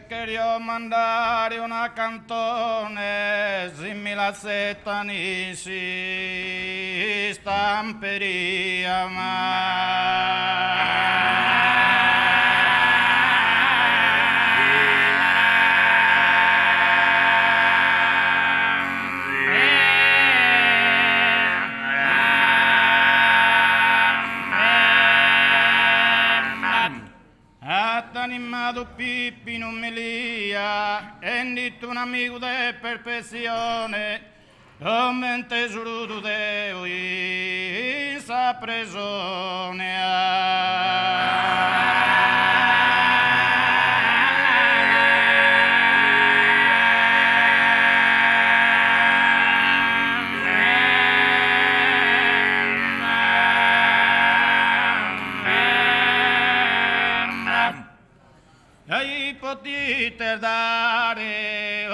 quería mandare una cantone simile setani si stamperia animado Pippi non mi lia e dito un amico de perfezione come tesoro Deo in sa prigione e potete dare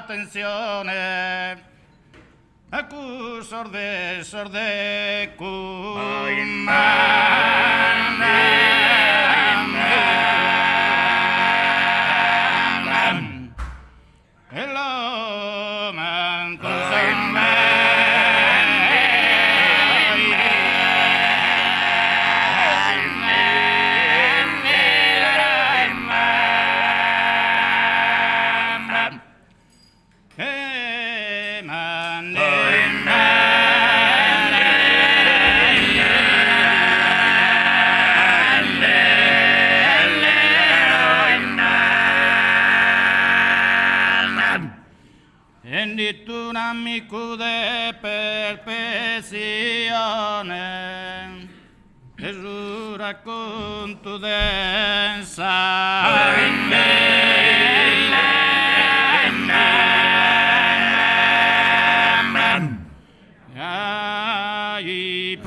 attenzione a cui sorde e lo manco e tu un amico de perfezione e su racconto ai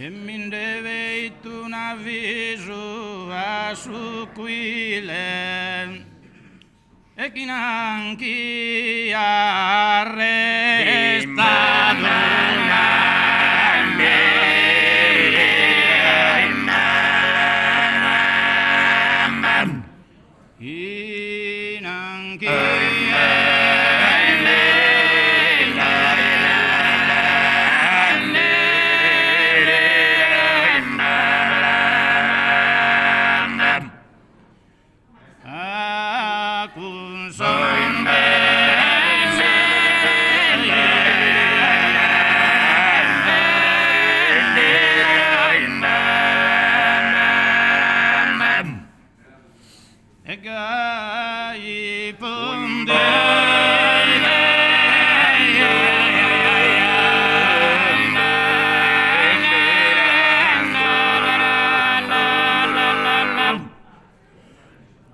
e mi deve tu un avviso a su quile e chi neanche arrestato e gai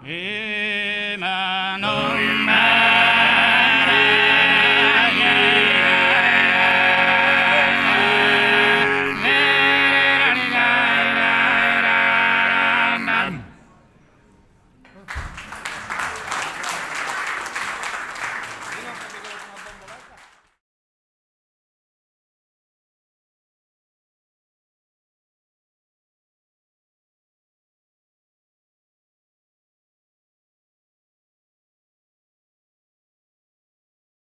e ma non